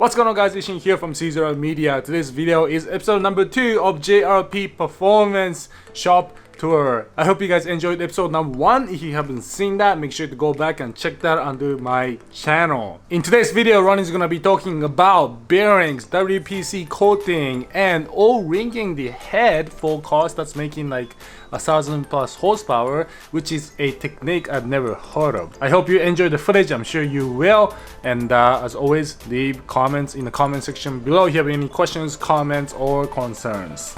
What's going on, guys? Ishin here from CZeroMedia. Today's video is episode number 2 of JRP Performance Shop Tour. I hope you guys enjoyed episode number 1. If you haven't seen that, make sure to go back and check that under my channel. In today's video, Roni is going to be talking about bearings, WPC coating, and O-ringing the head for cars that's making like 1000+ horsepower, which is a technique I've never heard of. I hope you enjoy the footage. I'm sure you will. And as always, leave comments in the comment section below if you have any questions, comments, or concerns.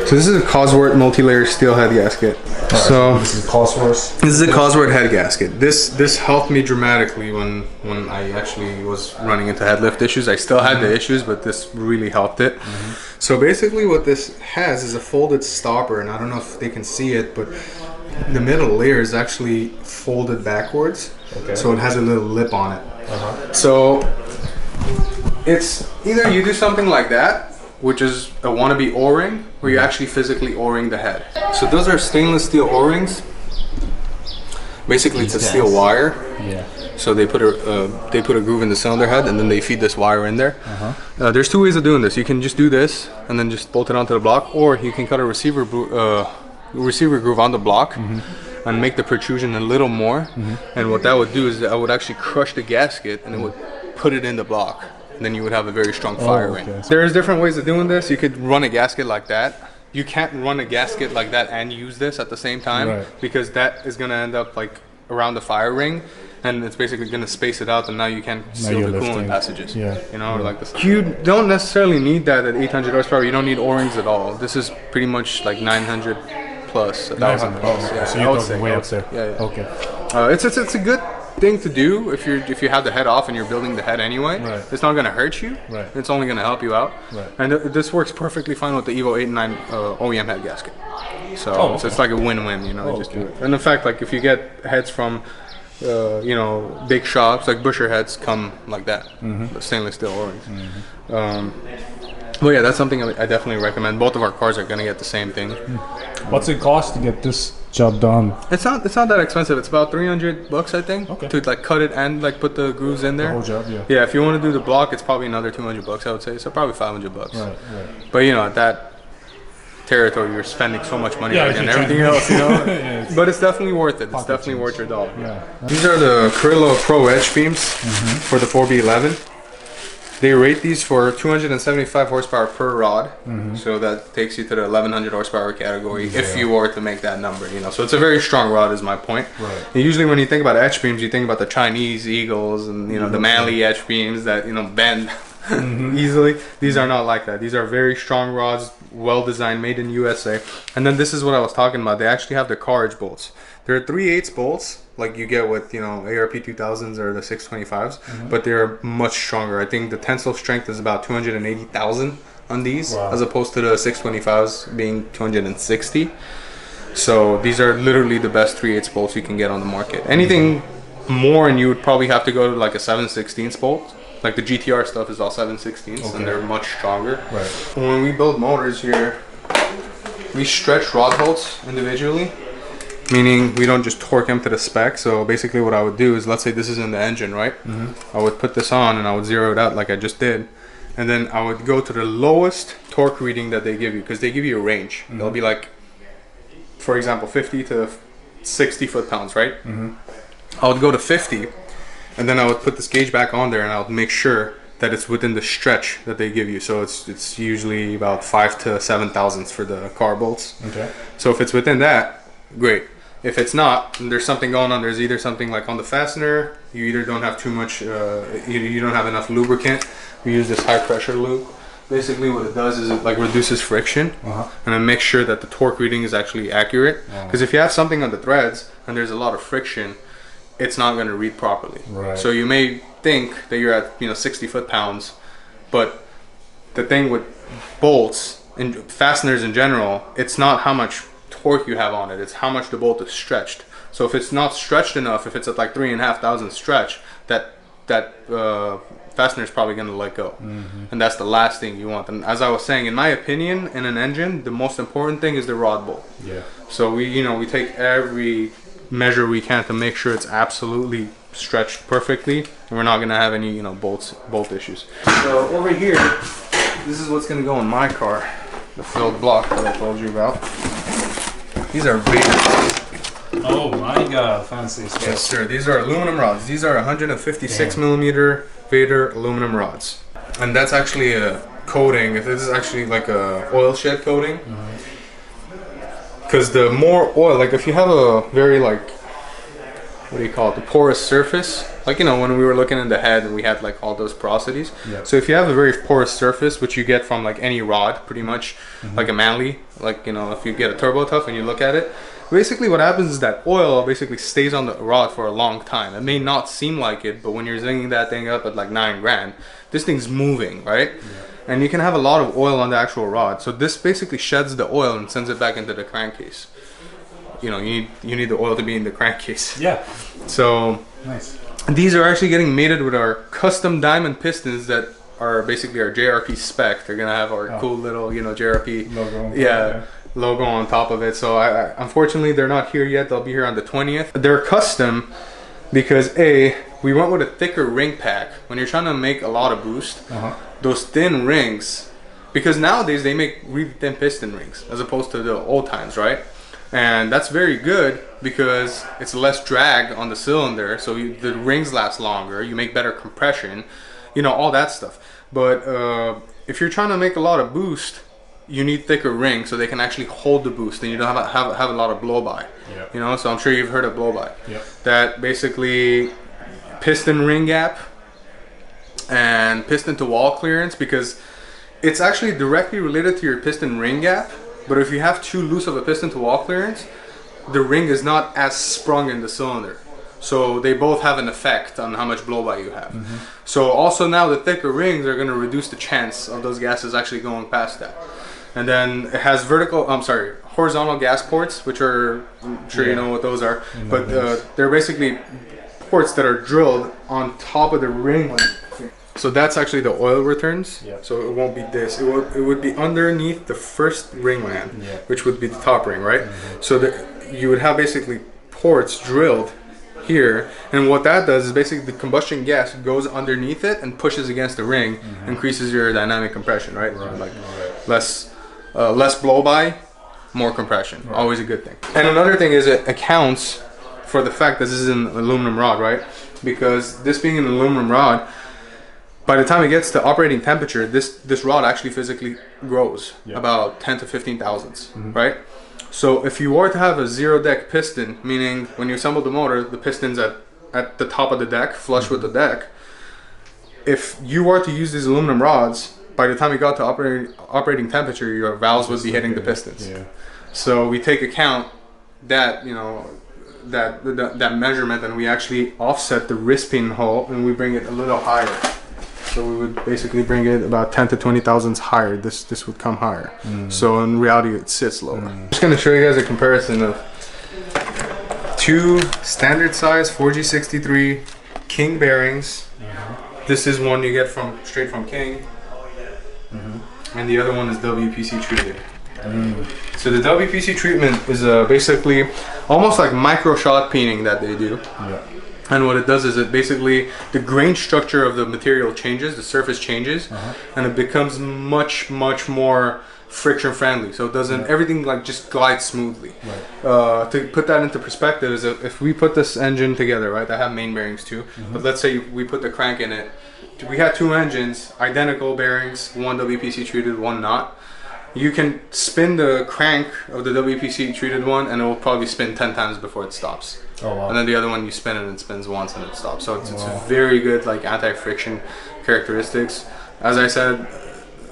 So this is a Cosworth multi-layer steel head gasket. Right. So this is Cosworth. This is a Cosworth head gasket. This helped me dramatically when I actually was running into head lift issues. I still had the issues, but this really helped it. So basically what this has is a folded stopper, and I don't know if they can see it, but the middle layer is actually folded backwards. Okay. So it has a little lip on it. So it's either you do something like that, which is a wannabe O-ring, where you actually physically O-ring the head. So those are stainless steel O-rings. Basically, it's a steel wire. Yeah. So they put a groove in the cylinder head, and then they feed this wire in there. There's two ways of doing this. You can just do this and then just bolt it onto the block, or you can cut a receiver groove on the block and make the protrusion a little more. And what that would do is that would actually crush the gasket, and it would put it in the block. Then you would have a very strong fire ring. There's different ways of doing this. You could run a gasket like that. You can't run a gasket like that and use this at the same time, because that is going to end up like around the fire ring, and it's basically going to space it out, and now you can't seal the coolant passages. You know, like this. You don't necessarily need that at 800 horsepower. You don't need O-rings at all. This is pretty much like 900 plus, 1000 plus. Yeah, so you're talking way up there. Okay. It's a good thing to do if you have the head off and you're building the head anyway. It's not going to hurt you. It's only going to help you out. And this works perfectly fine with the Evo 8 and 9 OEM head gasket. So, so it's like a win-win, you know. Just do it. And in fact, like if you get heads from you know, big shops, like Busher heads come like that, stainless steel O-rings. Well, yeah, that's something I definitely recommend. Both of our cars are going to get the same thing. What's it cost to get this job done? It's not that expensive. It's about $300, I think, to like cut it and like put the grooves in there. The whole job, yeah. If you want to do the block, it's probably another $200, I would say. So probably $500. But you know, at that territory, you're spending so much money on everything else, you know. But it's definitely worth it. It's definitely worth your dollar. These are the Carrillo Pro edge beams for the 4B11. They rate these for 275 horsepower per rod, so that takes you to the 1100 horsepower category if you were to make that number, you know. So it's a very strong rod, is my point. And usually when you think about edge beams, you think about the Chinese Eagles and, you know, the Manly edge beams that, you know, bend easily. These are not like that. These are very strong rods, well designed, made in USA. And then this is what I was talking about. They actually have the carriage bolts. There are 3/8 bolts like you get with, you know, ARP 2000s or the 625s, but they're much stronger. I think the tensile strength is about 280,000 on these, as opposed to the 625s being 260. So these are literally the best 3/8 bolts you can get on the market. Anything more, and you would probably have to go to like a 7/16 bolt. Like the GTR stuff is all 7/16, and they're much stronger. When we build motors here, we stretch rod bolts individually, meaning we don't just torque them to the spec. So basically what I would do is, let's say this is in the engine, right? I would put this on and I would zero it out like I just did, and then I would go to the lowest torque reading that they give you, because they give you a range. They'll be like, for example, 50 to 60 foot-pounds, right? I would go to 50, and then I would put this gauge back on there, and I would make sure that it's within the stretch that they give you. So it's usually about 5 to 7 thousandths for the car bolts. So if it's within that, great. If it's not, and there's something going on, there's either something like on the fastener, you either don't have too much, you don't have enough lubricant. We use this high pressure lube. Basically what it does is it like reduces friction, and it makes sure that the torque reading is actually accurate. Because if you have something on the threads and there's a lot of friction, it's not going to read properly. So you may think that you're at, you know, 60 foot-pounds, but the thing with bolts and fasteners in general, it's not how much torque you have on it, it's how much the bolt is stretched. So if it's not stretched enough, if it's at like 3,500 stretch, that fastener is probably going to let go, and that's the last thing you want. And as I was saying, in my opinion, in an engine, the most important thing is the rod bolt. So we take every measure we can to make sure it's absolutely stretched perfectly, and we're not gonna have any, you know, bolt issues. So over here, this is what's gonna go in my car, the filled block that I told you about. These are Vader. Oh my God, fancy stuff. Yes, sir. These are aluminum rods. These are 156 millimeter Vader aluminum rods, and that's actually a coating. This is actually like a oil shed coating. Because the more oil, like if you have a very like, what do you call it, the porous surface, like, you know, when we were looking in the head and we had like all those porosities. Yeah. So if you have a very porous surface, which you get from like any rod, pretty much, like a Manly, like, you know, if you get a Turbo Tough and you look at it, basically what happens is that oil basically stays on the rod for a long time. It may not seem like it, but when you're zinging that thing up at like 9 grand, this thing's moving, right? Yeah. And you can have a lot of oil on the actual rod. So this basically sheds the oil and sends it back into the crankcase. You know, you need the oil to be in the crankcase. Yeah. So nice. These are actually getting mated with our custom diamond pistons that are basically our JRP spec. They're gonna have our cool little, you know, JRP logo. Logo on top of it. So I unfortunately they're not here yet. They'll be here on the 20th. They're custom because we went with a thicker ring pack. When you're trying to make a lot of boost, those thin rings, because nowadays they make really thin piston rings as opposed to the old times, right? And that's very good because it's less drag on the cylinder, so the rings last longer, you make better compression, you know, all that stuff. But if you're trying to make a lot of boost, you need thicker rings so they can actually hold the boost, and you don't have a lot of blow-by. Yep. You know, so I'm sure you've heard of blow-by. Yep. That basically piston ring gap and piston to wall clearance, because it's actually directly related to your piston ring gap. But if you have too loose of a piston to wall clearance, the ring is not as sprung in the cylinder. So they both have an effect on how much blow-by you have. So also now the thicker rings are going to reduce the chance of those gases actually going past that. And then it has horizontal gas ports, which are, I'm sure you know what those are. But they're basically ports that are drilled on top of the ring length. So that's actually the oil returns. Yeah. So it won't be this. It would be underneath the first ringland, which would be the top ring, right? So you would have basically ports drilled here, and what that does is basically the combustion gas goes underneath it and pushes against the ring, increases your dynamic compression, right? Like less blow-by, more compression. Always a good thing. And another thing is it accounts for the fact that this is an aluminum rod, right? Because this being an aluminum rod, by the time it gets to operating temperature, this rod actually physically grows about 10 to 15 thousandths, right? So if you were to have a zero deck piston, meaning when you assemble the motor, the piston's at the top of the deck, flush with the deck. If you were to use these aluminum rods, by the time you got to operating temperature, your valves would be hitting the pistons. Yeah. So we take account that, you know, that measurement, and we actually offset the wrist pin hole and we bring it a little higher. So we would basically bring it about 10 to 20 thousandths higher. This would come higher. So in reality, it sits lower. I'm just going to show you guys a comparison of two standard size 4G63 King bearings. This is one you get straight from King, and the other one is WPC treated. So the WPC treatment is basically almost like micro shot peening that they do. And what it does is it basically, the grain structure of the material changes, the surface changes, and it becomes much more friction friendly. So it doesn't, everything like just glides smoothly. To put that into perspective is if we put this engine together, right, I have main bearings too, but let's say we put the crank in it, we had two engines, identical bearings, one WPC treated, one not. You can spin the crank of the WPC treated one and it will probably spin 10 times before it stops. Oh, wow. And then the other one you spin it and it spins once and it stops. So it's very good like anti-friction characteristics. As I said,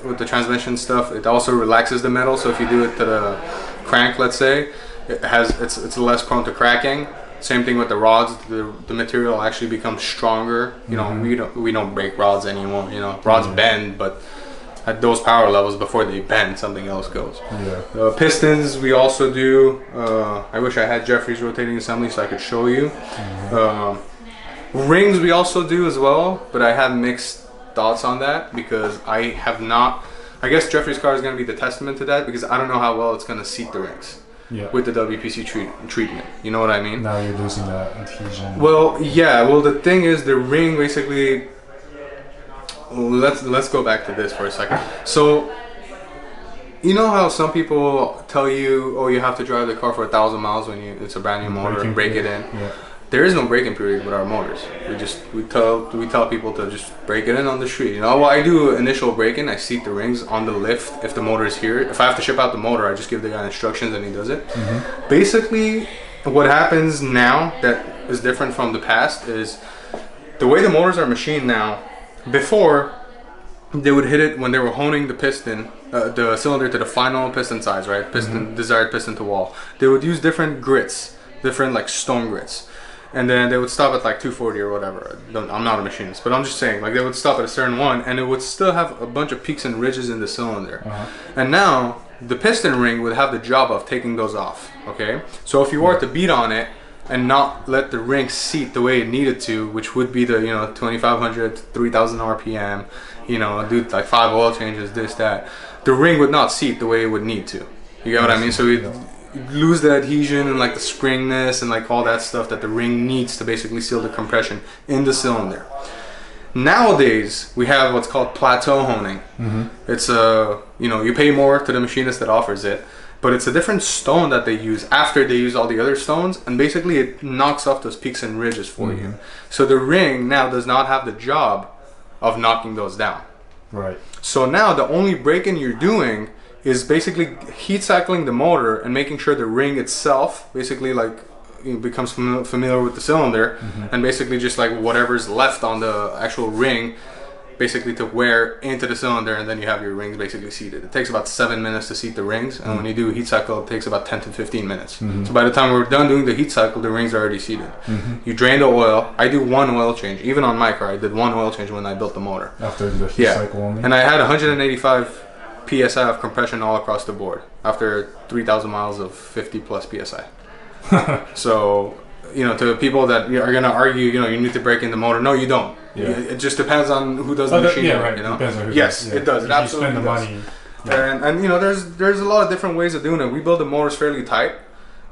with the transmission stuff, it also relaxes the metal. So if you do it to the crank, let's say, it's less prone to cracking. Same thing with the rods. The material actually becomes stronger. You know, we don't break rods anymore. You know, rods bend, but at those power levels, before they bend, something else goes. Pistons we also do. I wish I had Jeffery's rotating assembly so I could show you. Rings we also do as well, but I have mixed thoughts on that because I have not. I guess Jeffery's car is going to be the testament to that because I don't know how well it's going to seat the rings. with the WPC treatment. You know what I mean? Now you're losing that adhesion. Well, yeah. Well, the thing is, the ring basically. Let's go back to this for a second. So, you know how some people tell you, oh, you have to drive the car for 1,000 miles when it's a brand new motor and break it in. Yeah. There is no braking period with our motors. We tell people to just break it in on the street. You know, well, I do initial braking. I seat the rings on the lift if the motor is here. If I have to ship out the motor, I just give the guy instructions and he does it. Basically, what happens now that is different from the past is the way the motors are machined now. Before, they would hit it when they were honing the piston, the cylinder to the final piston size, right? Piston, desired piston to wall. They would use different grits, different like stone grits. And then they would stop at like 240 or whatever. I'm not a machinist, but I'm just saying, like they would stop at a certain one and it would still have a bunch of peaks and ridges in the cylinder. And now the piston ring would have the job of taking those off, okay? So if you were to beat on it and not let the ring seat the way it needed to, which would be the, 2,500, 3,000 RPM, do like 5 oil changes, this, that, the ring would not seat the way it would need to. You get what I mean? So we'd lose the adhesion and like the springness and like all that stuff that the ring needs to basically seal the compression in the cylinder. Nowadays we have what's called plateau honing. It's you pay more to the machinist that offers it, but it's a different stone that they use after they use all the other stones, and basically it knocks off those peaks and ridges for you. So the ring now does not have the job of knocking those down. Right. So now the only break-in you're doing is basically heat cycling the motor and making sure the ring itself basically like becomes familiar with the cylinder, and basically just like whatever's left on the actual ring basically to wear into the cylinder, and then you have your rings basically seated. It takes about 7 minutes to seat the rings, and when you do a heat cycle it takes about 10 to 15 minutes. So by the time we're done doing the heat cycle, the rings are already seated. You drain the oil. I do one oil change. Even on my car I did one oil change when I built the motor. After the heat cycle only? And I had 185 PSI of compression all across the board after 3,000 miles of 50 plus PSI. So, to people that are going to argue, you need to break in the motor. No, you don't. It just depends on who does the machinery. Depends on who does. It does. It absolutely does. Spend the money. And there's a lot of different ways of doing it. We build the motors fairly tight,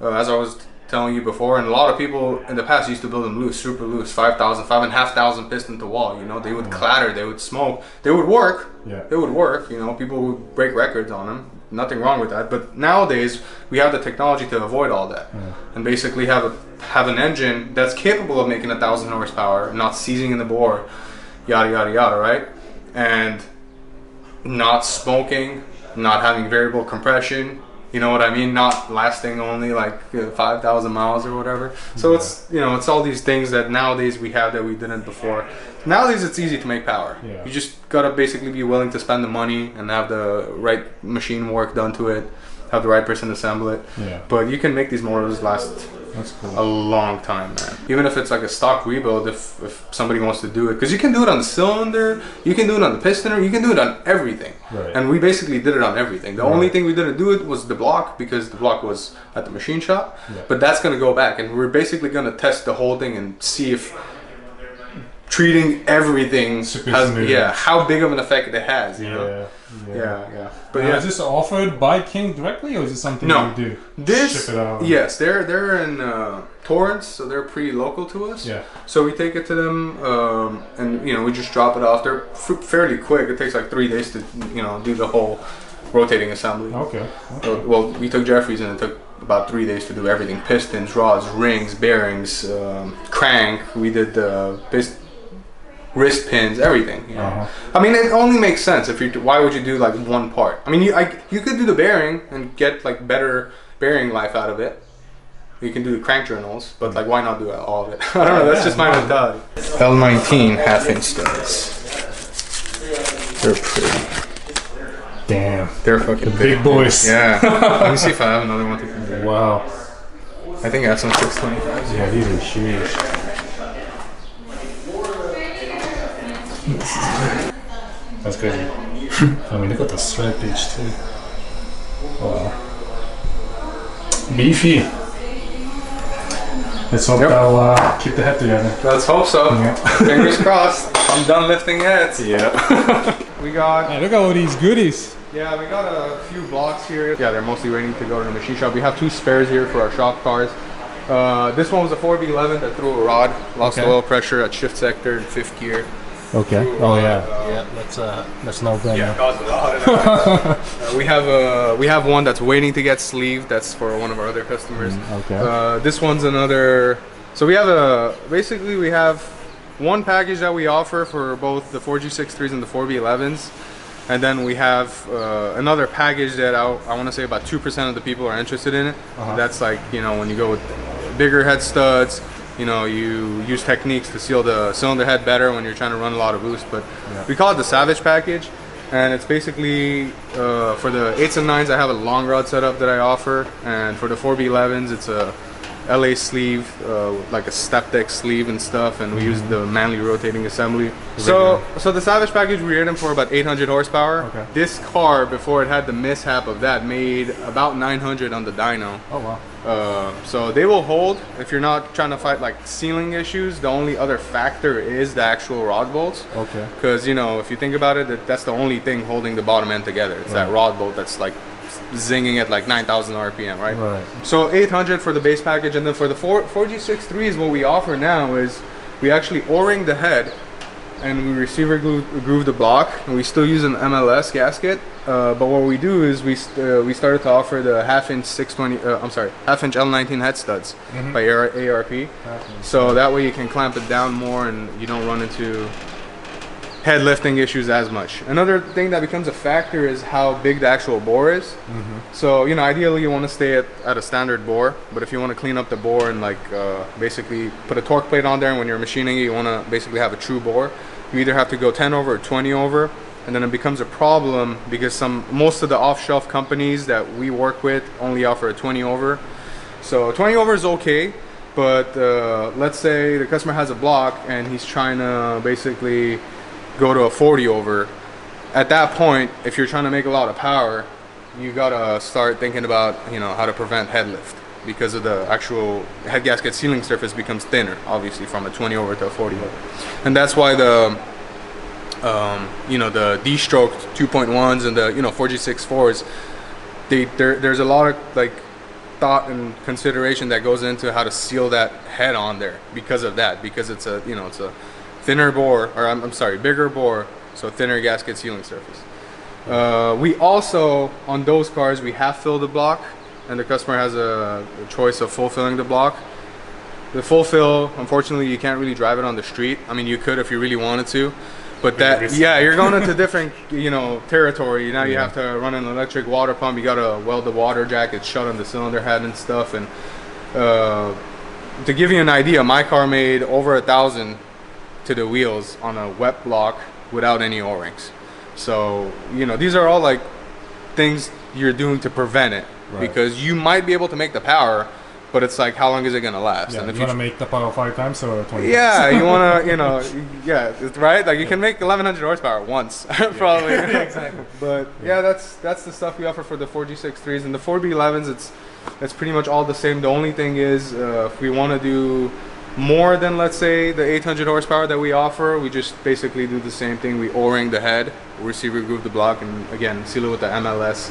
as I was telling you before, and a lot of people in the past used to build them loose, super loose, 5,000, 5,500 piston to wall. They would clatter, they would smoke, they would work. They would work. People would break records on them. Nothing wrong with that. But nowadays we have the technology to avoid all that, and basically have an engine that's capable of making 1,000 horsepower, not seizing in the bore, yada yada yada, right? And not smoking, not having variable compression. You know what I mean? Not lasting only like 5,000 miles or whatever. So it's it's all these things that nowadays we have that we didn't before. Nowadays it's easy to make power. You just gotta basically be willing to spend the money and have the right machine work done to it, have the right person assemble it. But you can make these motors last a long time, man. Even if it's like a stock rebuild, if somebody wants to do it, because you can do it on the cylinder, you can do it on the piston, you can do it on everything. And we basically did it on everything. The only thing we didn't do it was the block, because the block was at the machine shop. But that's going to go back, and we're basically going to test the whole thing and see if treating everything has, how big of an effect it has, But is this offered by King directly, or is it something you do? Ship it out? Yes, they're in Torrance, so they're pretty local to us. So we take it to them, and we just drop it off. They're fairly quick. It takes like 3 days to do the whole rotating assembly. Well, we took Jeffery's and it took about 3 days to do everything: pistons, rods, rings, bearings, crank. We did the wrist pins, everything. I mean, it only makes sense if you. Why would you do like one part? I mean, you could do the bearing and get like better bearing life out of it. You can do the crank journals, but like, why not do all of it? I don't know. That's just my mentality. L19 half-inch studs. They're pretty. Damn. They're fucking big boys. Yeah. Let me see if I have another one to compare. Wow. I think I have some 625s. Yeah, these are huge. That's crazy. I mean, look at the thread pitch too. Wow. Beefy. Let's hope they'll keep the head together. Let's hope so. Fingers crossed. I'm done lifting heads. We got... Hey, look at all these goodies. Yeah, we got a few blocks here. Yeah, they're mostly ready to go to the machine shop. We have 2 spares here for our shop cars. This one was a 4B11 that threw a rod, lost oil pressure at shift sector in 5th gear. Okay. Oh yeah. That's no brainer. Yeah, caused a lot of we have one that's waiting to get sleeved. That's for one of our other customers. Okay. This one's another. So we have basically we have one package that we offer for both the 4G63s and the 4B11s. And then we have another package that I want to say about 2% of the people are interested in it. That's like, you know, when you go with bigger head studs, you know, you use techniques to seal the cylinder head better when you're trying to run a lot of boost. But we call it the Savage package. And it's basically, for the 8s and 9s, I have a long rod setup that I offer. And for the 4B11s, it's a LA sleeve, like a step deck sleeve and stuff, and we use the manually rotating assembly. So the Savage package, we rated them for about 800 horsepower. Okay. This car, before it had the mishap of that, made about 900 on the dyno. Oh wow. So they will hold if you're not trying to fight like sealing issues. The only other factor is the actual rod bolts. Okay. Because, you know, if you think about it, that's the only thing holding the bottom end together. It's that rod bolt that's like zinging at like 9,000 RPM, right? Right. So 800 for the base package, and then for the 4G63s, what we offer now is we actually O-ring the head, and we receiver groove the block, and we still use an MLS gasket. But what we do is we started to offer the half-inch 620. Half-inch L19 head studs by ARP. So that way you can clamp it down more, and you don't run into head lifting issues as much. Another thing that becomes a factor is how big the actual bore is. So, you know, ideally you want to stay at a standard bore, but if you want to clean up the bore and like basically put a torque plate on there, and when you're machining it, you want to basically have a true bore, you either have to go 10 over or 20 over, and then it becomes a problem because most of the off-shelf companies that we work with only offer a 20 over. So 20 over is okay, but let's say the customer has a block and he's trying to basically go to a 40 over. At that point, if you're trying to make a lot of power, you gotta start thinking about, you know, how to prevent head lift, because of the actual head gasket sealing surface becomes thinner, obviously, from a 20 over to a 40 over. And that's why the you know, the D-stroke 2.1s and the, you know, 4G64s, there's a lot of like thought and consideration that goes into how to seal that head on there because of that, because it's a, you know, it's a thinner bore, or I'm sorry, bigger bore, so thinner gasket sealing surface. We also, on those cars, we half fill the block, and the customer has a choice of full filling the block. The full fill, unfortunately, you can't really drive it on the street. I mean, you could if you really wanted to, but that, yeah, you're going into different, you know, territory. Now you have to run an electric water pump. You got to weld the water jacket shut on the cylinder head and stuff. And to give you an idea, my car made over 1,000 to the wheels on a wet block without any O-rings. So, you know, these are all like things you're doing to prevent it, because you might be able to make the power, but it's like, how long is it gonna last? Yeah, and if you want to make the power 5 times or 20 yeah, you want to, you know, yeah, right? Like you can make 1,100 horsepower once, probably. Yeah, exactly. But yeah, that's the stuff we offer for the 4G63s, and the 4B11s. It's pretty much all the same. The only thing is, if we want to do more than, let's say, the 800 horsepower that we offer, we just basically do the same thing. We O-ring the head, receiver groove the block, and again seal it with the MLS